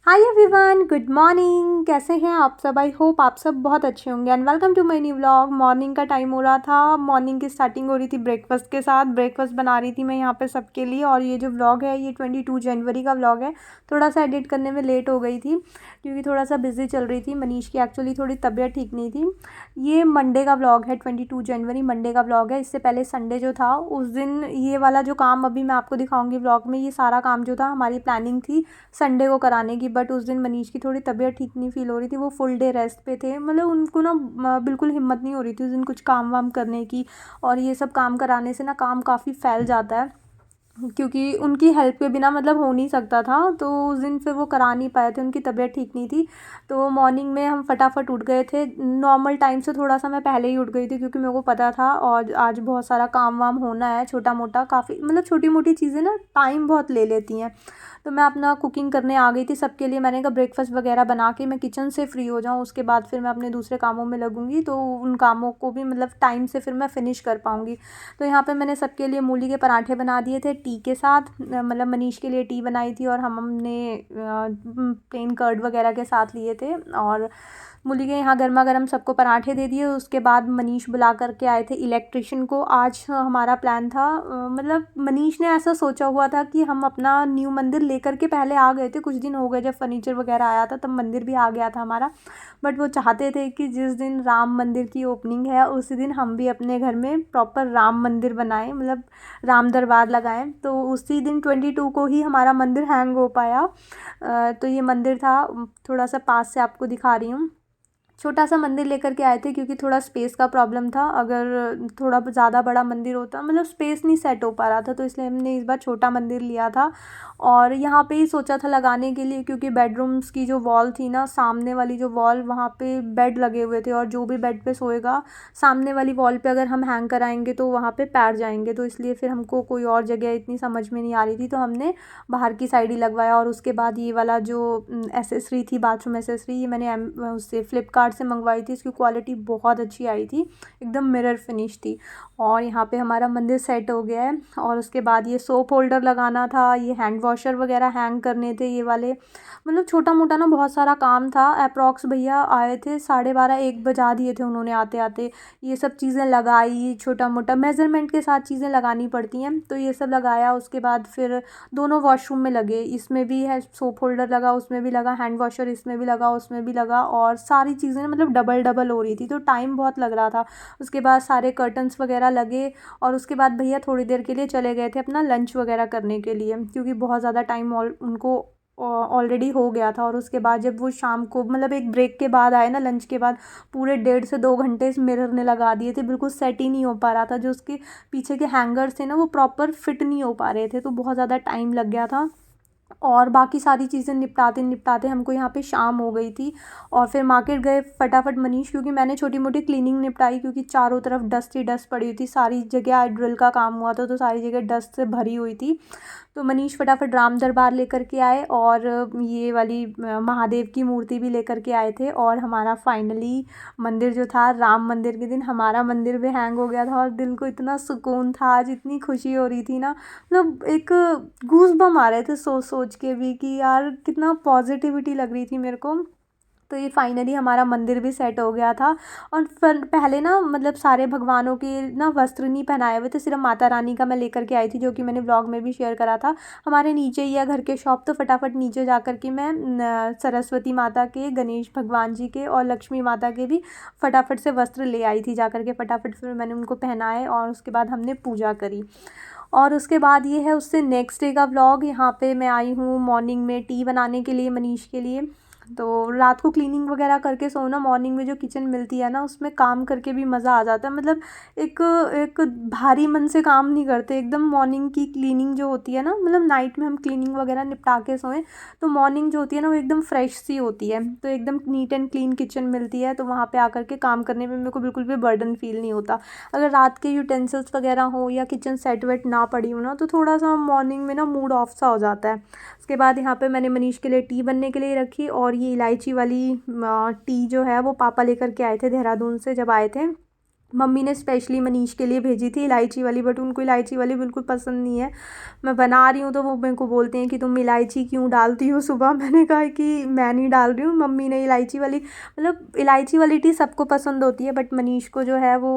Hi everyone, good morning. कैसे हैं आप सब? आई होप आप सब बहुत अच्छे होंगे and welcome to my new vlog. Morning का टाइम हो रहा था, मॉर्निंग की स्टार्टिंग हो रही थी ब्रेकफास्ट के साथ। ब्रेकफास्ट बना रही थी मैं यहाँ पे सबके लिए। और ये जो व्लॉग है ये 22 जनवरी का व्लॉग है। थोड़ा सा एडिट करने में लेट हो गई थी क्योंकि थोड़ा सा बिजी चल रही थी। मनीष की एक्चुअली थोड़ी तबीयत ठीक नहीं थी। ये मंडे का व्लॉग है, 22 जनवरी मंडे का व्लॉग है। इससे पहले संडे जो था उस दिन ये वाला जो काम अभी मैं आपको दिखाऊंगी व्लॉग में, ये सारा काम जो था हमारी प्लानिंग थी संडे को कराने की। बट उस दिन मनीष की थोड़ी तबीयत ठीक नहीं फील हो रही थी, वो फुल डे रेस्ट पे थे। मतलब उनको ना बिल्कुल हिम्मत नहीं हो रही थी उस दिन कुछ काम वाम करने की। और ये सब काम कराने से ना काम काफ़ी फैल जाता है क्योंकि उनकी हेल्प के बिना मतलब हो नहीं सकता था। तो उस दिन फिर वो करा नहीं पाए थे, उनकी तबीयत ठीक नहीं थी। तो मॉर्निंग में हम फटाफट उठ गए थे। नॉर्मल टाइम से थोड़ा सा मैं पहले ही उठ गई थी क्योंकि मेरे को पता था और आज बहुत सारा काम वाम होना है। छोटा मोटा काफ़ी मतलब छोटी मोटी चीज़ें ना टाइम बहुत ले लेती हैं। तो मैं अपना कुकिंग करने आ गई थी सबके लिए। मैंने कहा ब्रेकफास्ट वगैरह बना के मैं किचन से फ्री हो जाऊँ, उसके बाद फिर मैं अपने दूसरे कामों में लगूंगी। तो उन कामों को भी मतलब टाइम से फिर मैं फिनिश कर पाऊँगी। तो यहाँ पे मैंने सबके लिए मूली के पराठे बना दिए थे टी के साथ। मतलब मनीष के लिए टी बनाई थी और हमने प्लेन कर्ड वगैरह के साथ लिए थे। और मूली के यहाँ गर्मा गर्म सबको पराठे दे दिए। उसके बाद मनीष बुला करके आए थे इलेक्ट्रिशियन को। आज हमारा प्लान था मतलब मनीष ने ऐसा सोचा हुआ था कि हम अपना न्यू मंदिर लेकर के पहले आ गए थे। कुछ दिन हो गए जब फर्नीचर वगैरह आया था तब मंदिर भी आ गया था हमारा। बट वो चाहते थे कि जिस दिन राम मंदिर की ओपनिंग है उसी दिन हम भी अपने घर में प्रॉपर राम मंदिर बनाएं, मतलब राम दरबार लगाएं। तो उसी दिन 22 को ही हमारा मंदिर हैंग हो पाया। तो ये मंदिर था, थोड़ा सा पास से आपको दिखा रही हूँ। छोटा सा मंदिर लेकर के आए थे क्योंकि थोड़ा स्पेस का प्रॉब्लम था। अगर थोड़ा ज़्यादा बड़ा मंदिर होता मतलब स्पेस नहीं सेट हो पा रहा था, तो इसलिए हमने इस बार छोटा मंदिर लिया था। और यहाँ पे ही सोचा था लगाने के लिए क्योंकि बेडरूम्स की जो वॉल थी ना, सामने वाली जो वॉल, वहाँ पे बेड लगे हुए थे और जो भी बेड पे सोएगा सामने वाली वॉल पे अगर हम हैंग कराएंगे तो वहाँ पे पैर जाएंगे। तो इसलिए फिर हमको कोई और जगह इतनी समझ में नहीं आ रही थी, तो हमने बाहर की साइड ही लगवाया। और उसके बाद ये वाला जो एसेसरी थी, बाथरूम एसेसरी, ये मैंने उससे फ्लिपकार्ट से मंगवाई थी। इसकी क्वालिटी बहुत अच्छी आई थी, एकदम मिरर फिनिश थी। और यहाँ पे हमारा मंदिर सेट हो गया है। और उसके बाद ये सोप होल्डर लगाना था, ये हैंड वॉशर वगैरह हैंग करने थे ये वाले। मतलब छोटा मोटा ना बहुत सारा काम था। अप्रॉक्स भैया आए थे 12:30-1 बजा दिए थे उन्होंने आते आते। ये सब चीज़ें लगाई, छोटा मोटा मेज़रमेंट के साथ चीज़ें लगानी पड़ती हैं, तो ये सब लगाया। उसके बाद फिर दोनों वॉशरूम में लगे, इसमें भी है सोप होल्डर लगा, उसमें भी लगा हैंड वॉशर, इसमें भी लगा, उसमें भी लगा। और सारी चीज़ें मतलब डबल डबल हो रही थी, तो टाइम बहुत लग रहा था। उसके बाद सारे कर्टन्स वगैरह लगे। और उसके बाद भैया थोड़ी देर के लिए चले गए थे अपना लंच वगैरह करने के लिए क्योंकि बहुत ज़्यादा टाइम उनको ऑलरेडी हो गया था। और उसके बाद जब वो शाम को मतलब एक ब्रेक के बाद आए ना, लंच के बाद, पूरे 1.5 से 2 घंटे इस मिरर ने लगा दिए थे। बिल्कुल सेट ही नहीं हो पा रहा था, जो उसके पीछे के हैंगर्स थे ना वो प्रॉपर फिट नहीं हो पा रहे थे, तो बहुत ज़्यादा टाइम लग गया था। और बाकी सारी चीज़ें निपटाते निपटाते हमको यहाँ पे शाम हो गई थी। और फिर मार्केट गए फटाफट मनीष, क्योंकि मैंने छोटी मोटी क्लीनिंग निपटाई क्योंकि चारों तरफ डस्ट ही डस्ट पड़ी हुई थी। सारी जगह ड्रिल का काम हुआ था तो सारी जगह डस्ट से भरी हुई थी। तो मनीष फटाफट राम दरबार लेकर के आए और ये वाली महादेव की मूर्ति भी लेकर के आए थे। और हमारा फाइनली मंदिर जो था, राम मंदिर के दिन हमारा मंदिर भी हैंग हो गया था। और दिल को इतना सुकून था, आज इतनी खुशी हो रही थी ना, मतलब एक गूज बम आ रहे थे सोच सोच के भी कि यार कितना पॉजिटिविटी लग रही थी मेरे को। तो ये फाइनली हमारा मंदिर भी सेट हो गया था। और फिर पहले ना मतलब सारे भगवानों के ना वस्त्र नहीं पहनाए हुए थे, सिर्फ माता रानी का मैं लेकर के आई थी, जो कि मैंने व्लॉग में भी शेयर करा था। हमारे नीचे ही है घर के शॉप, तो फटाफट नीचे जा कर के मैं सरस्वती माता के, गणेश भगवान जी के और लक्ष्मी माता के भी फटाफट से वस्त्र ले आई थी जा कर के। फटाफट फिर मैंने उनको पहनाए और उसके बाद हमने पूजा करी। और उसके बाद ये है उससे नेक्स्ट डे का व्लॉग। यहाँ पे मैं आई हूँ मॉर्निंग में टी बनाने के लिए मनीष के लिए। तो रात को क्लीनिंग वगैरह करके सोना, मॉर्निंग में जो किचन मिलती है ना उसमें काम करके भी मज़ा आ जाता है। मतलब एक एक भारी मन से काम नहीं करते एकदम। मॉर्निंग की क्लीनिंग जो होती है ना, मतलब नाइट में हम क्लीनिंग वगैरह निपटा के सोएं तो मॉर्निंग जो होती है ना वो एकदम फ्रेश सी होती है, तो एकदम नीट एंड क्लीन किचन मिलती है। तो वहाँ पे आकर के काम करने में मेरे को बिल्कुल भी बर्डन फील नहीं होता। अगर रात के यूटेंसिल्स वगैरह हो या किचन सेट वेट ना पड़ी हो ना, तो थोड़ा सा मॉर्निंग में ना मूड ऑफ सा हो जाता है। उसके बाद यहाँ पे मैंने मनीष के लिए टी बनने के लिए रखी। और ये इलायची वाली टी जो है वो पापा लेकर के आए थे देहरादून से जब आए थे। मम्मी ने स्पेशली मनीष के लिए भेजी थी इलायची वाली, बट उनको इलायची वाली बिल्कुल पसंद नहीं है। मैं बना रही हूँ तो वो मेरे को बोलते हैं कि तुम इलायची क्यों डालती हो सुबह। मैंने कहा कि मैं नहीं डाल रही हूँ, मम्मी ने इलायची वाली, मतलब इलायची वाली टी सबको पसंद होती है, बट मनीष को जो है वो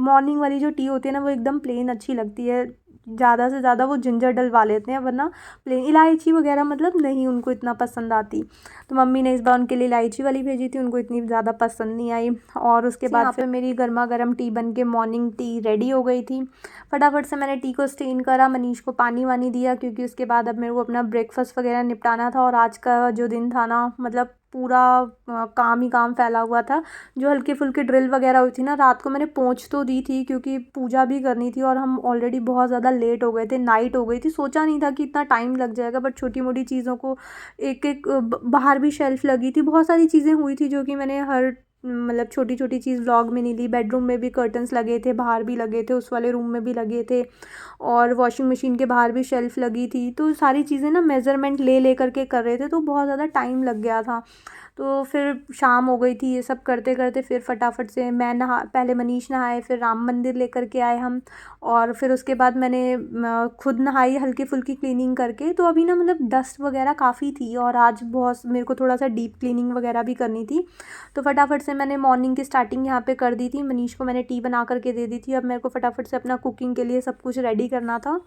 मॉर्निंग वाली जो टी होती है ना वो एकदम प्लेन अच्छी लगती है। ज़्यादा से ज़्यादा वो जिंजर डलवा लेते हैं, वरना प्लेन इलायची वगैरह मतलब नहीं उनको इतना पसंद आती। तो मम्मी ने इस बार उनके लिए इलायची वाली भेजी थी, उनको इतनी ज़्यादा पसंद नहीं आई। और उसके बाद फिर मेरी गर्मा गर्म टी बन के मॉर्निंग टी रेडी हो गई थी। फटाफट से मैंने टी को स्टेन करा, मनीष को पानी वानी दिया, क्योंकि उसके बाद अब मेरे को अपना ब्रेकफास्ट वगैरह निपटाना था। और आज का जो दिन था ना, मतलब पूरा काम ही काम फैला हुआ था। जो हल्की फुल्की ड्रिल वगैरह हुई थी ना, रात को मैंने पोंछ तो दी थी क्योंकि पूजा भी करनी थी और हम ऑलरेडी बहुत ज़्यादा लेट हो गए थे, नाइट हो गई थी। सोचा नहीं था कि इतना टाइम लग जाएगा, बट छोटी मोटी चीज़ों को एक एक बाहर भी शेल्फ लगी थी, बहुत सारी चीज़ें हुई थी जो कि मैंने हर मतलब छोटी छोटी चीज़ व्लॉग में नहीं ली। बेडरूम में भी कर्टन्स लगे थे, बाहर भी लगे थे, उस वाले रूम में भी लगे थे, और वॉशिंग मशीन के बाहर भी शेल्फ़ लगी थी। तो सारी चीज़ें ना मेज़रमेंट ले ले करके कर रहे थे, तो बहुत ज़्यादा टाइम लग गया था। तो फिर शाम हो गई थी, ये सब करते करते फिर फटाफट से मैं पहले मनीष नहाए, फिर राम मंदिर लेकर के आए हम, और फिर उसके बाद मैंने खुद नहाई हल्की फुल्की क्लीनिंग करके। तो अभी ना मतलब डस्ट वगैरह काफ़ी थी, और आज बहुत मेरे को थोड़ा सा डीप क्लीनिंग वगैरह भी करनी थी। तो फटाफट से मैंने मॉर्निंग की स्टार्टिंग यहाँ पे कर दी थी। मनीष को मैंने टी बना करके दे दी थी, अब मेरे को फटाफट से अपना कुकिंग के लिए सब कुछ रेडी करना था।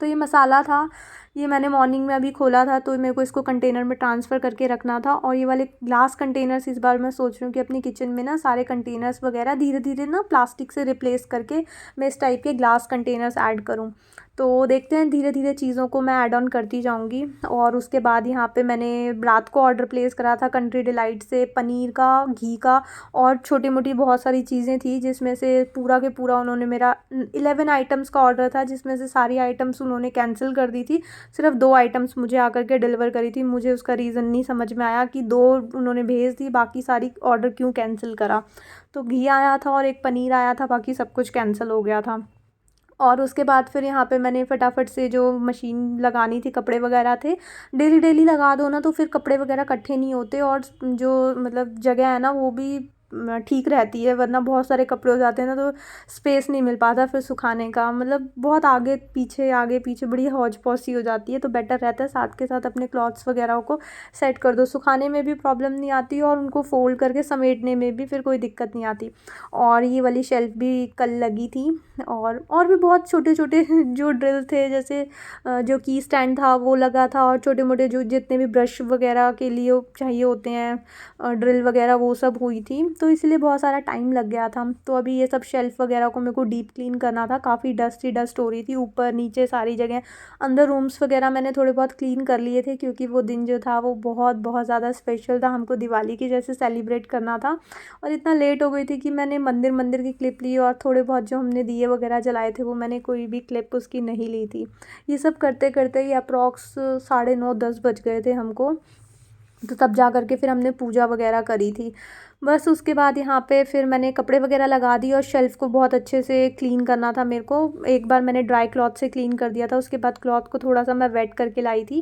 तो ये मसाला था, ये मैंने मॉर्निंग में अभी खोला था, तो मेरे को इसको कंटेनर में ट्रांसफ़र करके रखना था। और ये वाले ग्लास कंटेनर्स इस बार मैं सोच रही हूँ कि अपनी किचन में ना सारे कंटेनर्स वगैरह धीरे धीरे ना प्लास्टिक से रिप्लेस करके मैं इस टाइप के ग्लास कंटेनर्स ऐड करूँ। तो देखते हैं, धीरे धीरे चीज़ों को मैं ऐड ऑन करती जाऊँगी। और उसके बाद यहाँ पे मैंने रात को ऑर्डर प्लेस करा था कंट्री डिलाइट से पनीर का, घी का, और छोटी मोटी बहुत सारी चीज़ें थी, जिसमें से पूरा के पूरा उन्होंने मेरा 11 आइटम्स का ऑर्डर था, जिसमें से सारी आइटम्स उन्होंने कैंसिल कर दी थी। सिर्फ 2 आइटम्स मुझे आकर के डिलीवर करी थी। मुझे उसका रीज़न नहीं समझ में आया कि 2 उन्होंने भेज दी, बाकी सारी ऑर्डर क्यों कैंसिल करा। तो घी आया था और एक पनीर आया था, बाकी सब कुछ कैंसिल हो गया था। और उसके बाद फिर यहाँ पे मैंने फटाफट से जो मशीन लगानी थी, कपड़े वगैरह थे, डेली डेली लगा दो ना तो फिर कपड़े वगैरह इकट्ठे नहीं होते, और जो मतलब जगह है ना वो भी ठीक रहती है, वरना बहुत सारे कपड़े हो जाते हैं ना तो स्पेस नहीं मिल पाता फिर सुखाने का, मतलब बहुत आगे पीछे बड़ी हौज पौच सी हो जाती है। तो बेटर रहता है साथ के साथ अपने क्लॉथ्स वगैरह को सेट कर दो, सुखाने में भी प्रॉब्लम नहीं आती और उनको फोल्ड करके समेटने में भी फिर कोई दिक्कत नहीं आती। और ये वाली शेल्फ़ भी कल लगी थी, और भी बहुत छोटे छोटे जो ड्रिल थे, जैसे जो की स्टैंड था वो लगा था, और छोटे मोटे जो जितने भी ब्रश वगैरह के लिए चाहिए होते हैं ड्रिल वगैरह, वो सब हुई थी। तो इसलिए बहुत सारा टाइम लग गया था। तो अभी ये सब शेल्फ़ वगैरह को मेरे को डीप क्लीन करना था, काफ़ी डस्ट ही डस्ट हो रही थी ऊपर नीचे सारी जगह। अंदर रूम्स वगैरह मैंने थोड़े बहुत क्लीन कर लिए थे, क्योंकि वो दिन जो था वो बहुत बहुत ज़्यादा स्पेशल था, हमको दिवाली की जैसे सेलिब्रेट करना था। और इतना लेट हो गई थी कि मैंने मंदिर की क्लिप ली, और थोड़े बहुत जो हमने दिए वगैरह जलाए थे वो मैंने कोई भी क्लिप उसकी नहीं ली थी। ये सब करते करते ही अप्रॉक्स 9:30-10 बज गए थे हमको। तो तब जा कर के फिर हमने पूजा वगैरह करी थी। बस उसके बाद यहाँ पे फिर मैंने कपड़े वगैरह लगा दिए, और शेल्फ़ को बहुत अच्छे से क्लीन करना था मेरे को। एक बार मैंने ड्राई क्लॉथ से क्लीन कर दिया था, उसके बाद क्लॉथ को थोड़ा सा मैं वेट करके लाई थी।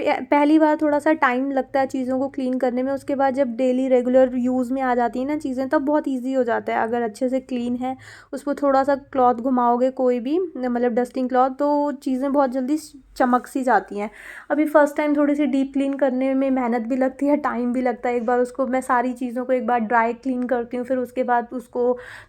पहली बार थोड़ा सा टाइम लगता है चीज़ों को क्लीन करने में, उसके बाद जब डेली रेगुलर यूज़ में आ जाती है ना चीज़ें, तब बहुत ईजी हो जाता है। अगर अच्छे से क्लीन है, उसको थोड़ा सा क्लॉथ घुमाओगे कोई भी मतलब डस्टिंग क्लॉथ, तो चीज़ें बहुत जल्दी चमक सी जाती हैं। अभी फ़र्स्ट टाइम थोड़ी सी डीप क्लीन करने में मेहनत भी लगती है, टाइम भी लगता है। एक बार उसको मैं सारी चीज़ों को एक बार ड्राई क्लीन करती हूँ, फिर उसके बाद उसको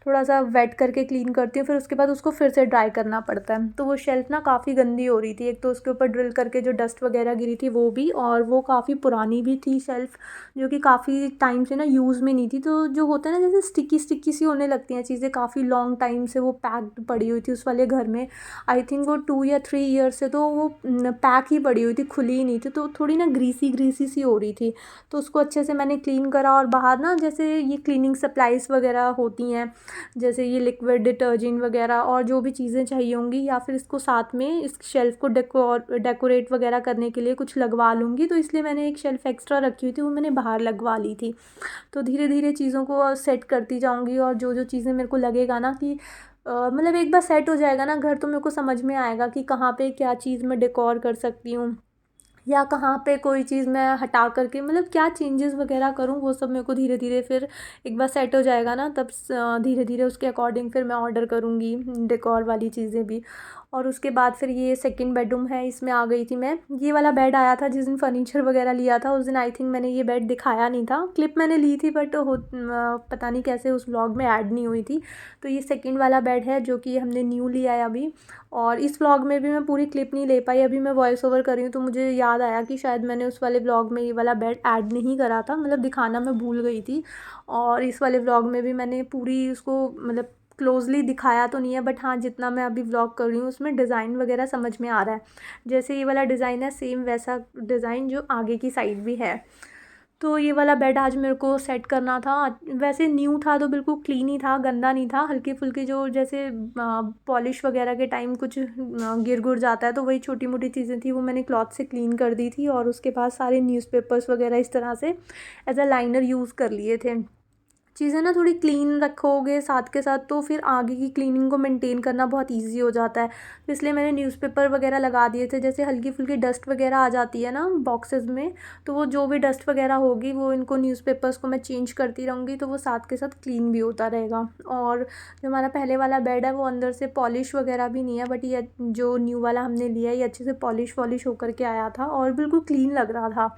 थोड़ा सा वेट करके क्लीन करती हूँ, फिर उसके बाद उसको फिर से ड्राई करना पड़ता है। तो वो शेल्फ़ ना काफ़ी गंदी हो रही थी, एक तो उसके ऊपर ड्रिल करके जो डस्ट वगैरह गिरी थी वो भी, और वो काफ़ी पुरानी भी थी शेल्फ़, जो कि काफ़ी टाइम से ना यूज़ में नहीं थी। तो जो होता है ना जैसे स्टिकी स्टिकी सी होने लगती हैं चीज़ें, काफ़ी लॉन्ग टाइम से वो पैक्ड पड़ी हुई थी उस वाले घर में। आई थिंक वो 2 या 3 ईयर से तो वो पैक ही पड़ी हुई थी, खुली ही नहीं थी, तो थोड़ी ना ग्रीसी ग्रीसी सी हो रही थी। तो उसको अच्छे से मैंने क्लीन करा, और बाहर ना जैसे ये क्लीनिंग सप्लाइज़ वगैरह होती हैं, जैसे ये लिक्विड डिटर्जेंट वगैरह, और जो भी चीज़ें चाहिए होंगी, या फिर इसको साथ में इस शेल्फ़ को डेकोरेट वगैरह करने के लिए कुछ लगवा लूँगी। तो इसलिए मैंने एक शेल्फ़ एक्स्ट्रा रखी हुई थी, वो मैंने बाहर लगवा ली थी। तो धीरे धीरे चीज़ों को सेट करती जाऊँगी, और जो जो चीज़ें मेरे को लगेगा ना कि मतलब एक बार सेट हो जाएगा ना घर, तो मेरे को समझ में आएगा कि कहाँ पे क्या चीज़ मैं डेकोर कर सकती हूँ, या कहाँ पे कोई चीज़ मैं हटा करके मतलब क्या चेंजेस वगैरह करूँ, वो सब मेरे को धीरे धीरे फिर एक बार सेट हो जाएगा ना, तब धीरे धीरे उसके अकॉर्डिंग फिर मैं ऑर्डर करूँगी डेकोर वाली चीज़ें भी। और उसके बाद फिर ये सेकंड बेडरूम है, इसमें आ गई थी मैं। ये वाला बेड आया था जिस दिन फर्नीचर वगैरह लिया था, उस दिन आई थिंक मैंने ये बेड दिखाया नहीं था। क्लिप मैंने ली थी बट पता नहीं कैसे उस व्लॉग में ऐड नहीं हुई थी। तो ये सेकंड वाला बेड है जो कि हमने न्यू लिया है अभी। और इस व्लॉग में भी मैं पूरी क्लिप नहीं ले पाई, अभी मैं वॉइस ओवर कर रही हूँ तो मुझे याद आया कि शायद मैंने उस वाले व्लॉग में ये वाला बेड ऐड नहीं करा था, मतलब दिखाना मैं भूल गई थी। और इस वाले व्लॉग में भी मैंने पूरी उसको मतलब क्लोजली दिखाया तो नहीं है, बट हाँ जितना मैं अभी व्लॉग कर रही हूँ उसमें डिज़ाइन वगैरह समझ में आ रहा है। जैसे ये वाला डिज़ाइन है सेम वैसा डिज़ाइन जो आगे की साइड भी है। तो ये वाला बेड आज मेरे को सेट करना था। वैसे न्यू था तो बिल्कुल क्लीन ही था, गंदा नहीं था। हल्के फुल्के जो जैसे पॉलिश वगैरह के टाइम कुछ गिर गुर जाता है तो वही छोटी मोटी चीज़ें थी, वो मैंने क्लॉथ से क्लीन कर दी थी। और उसके बाद सारे न्यूज़पेपर्स वगैरह इस तरह से एज अ लाइनर यूज़ कर लिए थे। चीज़ें ना थोड़ी क्लीन रखोगे साथ के साथ तो फिर आगे की क्लीनिंग को मेंटेन करना बहुत इजी हो जाता है। तो इसलिए मैंने न्यूज़पेपर वगैरह लगा दिए थे। जैसे हल्की फुल्की डस्ट वगैरह आ जाती है ना बॉक्सेस में, तो वो जो भी डस्ट वगैरह होगी वो इनको न्यूज़पेपर्स को मैं चेंज करती रहूँगी, तो वो साथ के साथ क्लीन भी होता रहेगा। और जो हमारा पहले वाला बेड है वो अंदर से पॉलिश वगैरह भी नहीं है, बट ये जो न्यू वाला हमने लिया है ये अच्छे से पॉलिश वॉलिश होकर के आया था और बिल्कुल क्लीन लग रहा था।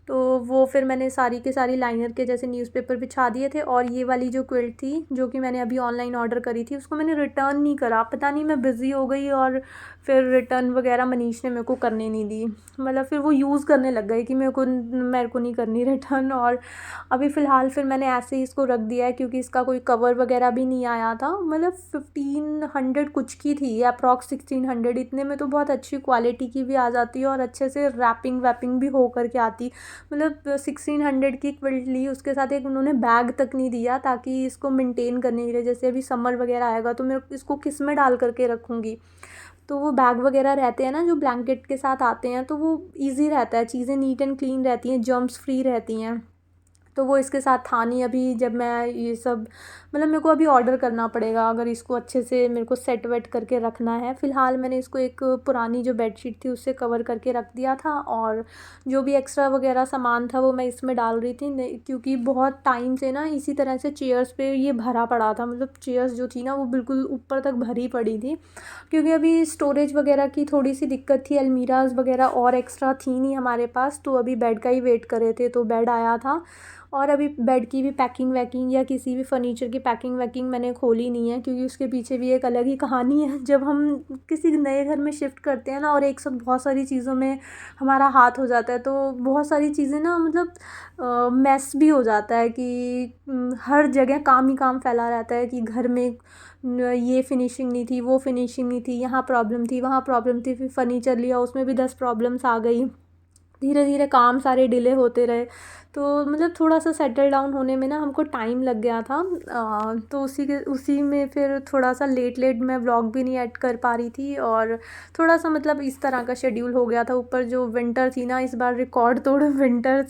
तो वो फिर मैंने सारी के सारी लाइनर के जैसे न्यूज़पेपर बिछा दिए थे। और ये वाली जो क्विल्ट थी जो कि मैंने अभी ऑनलाइन ऑर्डर करी थी, उसको मैंने रिटर्न नहीं करा, पता नहीं मैं बिज़ी हो गई और फिर रिटर्न वगैरह मनीष ने मेरे को करने नहीं दी। मतलब फिर वो यूज़ करने लग गए कि मेरे को नहीं करनी रिटर्न। और अभी फ़िलहाल फिर मैंने ऐसे ही इसको रख दिया है क्योंकि इसका कोई कवर वगैरह भी नहीं आया था। मतलब 1500 कुछ की थी, अप्रॉक्स 1600, इतने में तो बहुत अच्छी क्वालिटी की भी आ जाती है और अच्छे से रैपिंग वैपिंग भी हो करके आती। मतलब 1600 की क्विल्ट ली, उसके साथ एक उन्होंने बैग तक नहीं दिया ताकि इसको मेंटेन करने के लिए। जैसे अभी समर वगैरह आएगा तो मैं इसको किस में डाल करके रखूँगी, तो वो बैग वगैरह रहते हैं ना जो ब्लैंकेट के साथ आते हैं, तो वो इजी रहता है, चीज़ें नीट एंड क्लीन रहती हैं, जर्म्स फ्री रहती हैं। तो वो इसके साथ था नहीं। अभी जब मैं ये सब मतलब मेरे को अभी ऑर्डर करना पड़ेगा अगर इसको अच्छे से मेरे को सेट वेट करके रखना है। फ़िलहाल मैंने इसको एक पुरानी जो बेडशीट थी उससे कवर करके रख दिया था और जो भी एक्स्ट्रा वगैरह सामान था वो मैं इसमें डाल रही थी। क्योंकि बहुत टाइम से ना इसी तरह से चेयर्स पे ये भरा पड़ा था, मतलब चेयर्स जो थी ना वो बिल्कुल ऊपर तक भरी पड़ी थी। क्योंकि अभी स्टोरेज वगैरह की थोड़ी सी दिक्कत थी, अलमीराज वगैरह और एक्स्ट्रा थी नहीं हमारे पास, तो अभी बेड का ही वेट कर रहे थे तो बेड आया था। और अभी बेड की भी पैकिंग वैकिंग या किसी भी फर्नीचर की पैकिंग वैकिंग मैंने खोली नहीं है, क्योंकि उसके पीछे भी एक अलग ही कहानी है। जब हम किसी नए घर में शिफ्ट करते हैं ना और एक साथ बहुत सारी चीज़ों में हमारा हाथ हो जाता है तो बहुत सारी चीज़ें ना मतलब मैस भी हो जाता है कि हर जगह काम ही काम फैला रहता है कि घर में ये फिनिशिंग नहीं थी, वो फिनिशिंग नहीं थी, यहाँ प्रॉब्लम थी, वहाँ प्रॉब्लम थी। फिर फर्नीचर लिया उसमें भी 10 प्रॉब्लम्स आ गई। धीरे धीरे काम सारे डिले होते रहे, तो मतलब थोड़ा सा सेटल डाउन होने में ना हमको टाइम लग गया था। तो उसी में फिर थोड़ा सा लेट लेट मैं व्लॉग भी नहीं ऐड कर पा रही थी और थोड़ा सा मतलब इस तरह का शेड्यूल हो गया था। ऊपर जो विंटर थी ना, इस बार रिकॉर्ड तोड़ विंटर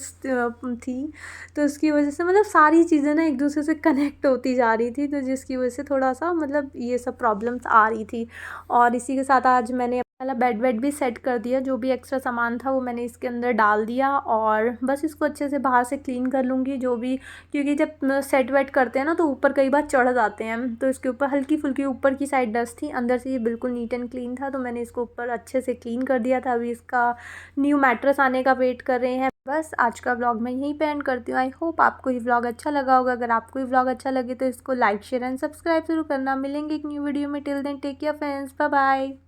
थी, तो उसकी वजह से मतलब सारी चीज़ें ना एक दूसरे से कनेक्ट होती जा रही थी, तो जिसकी वजह से थोड़ा सा मतलब ये सब प्रॉब्लम्स आ रही थी। और इसी के साथ आज मैंने वाला बेड वेड भी सेट कर दिया, जो भी एक्स्ट्रा सामान था वो मैंने इसके अंदर डाल दिया और बस इसको अच्छे से बाहर से क्लीन कर लूँगी जो भी। क्योंकि जब सेट वेट करते हैं ना तो ऊपर कई बार चढ़ जाते हैं, तो इसके ऊपर हल्की फुल्की ऊपर की साइड डस्ट थी, अंदर से ये बिल्कुल नीट एंड क्लीन था, तो मैंने इसको ऊपर अच्छे से क्लीन कर दिया था। अभी इसका न्यू मैट्रेस आने का वेट कर रहे हैं। बस आज का व्लॉग मैं यहीं पे एंड करती हूँ। आई होप आपको ये व्लॉग अच्छा लगा होगा। अगर आपको ये व्लॉग अच्छा लगे तो इसको लाइक शेयर एंड सब्सक्राइब जरूर करना। मिलेंगे एक न्यू वीडियो में, till then take care friends, bye bye.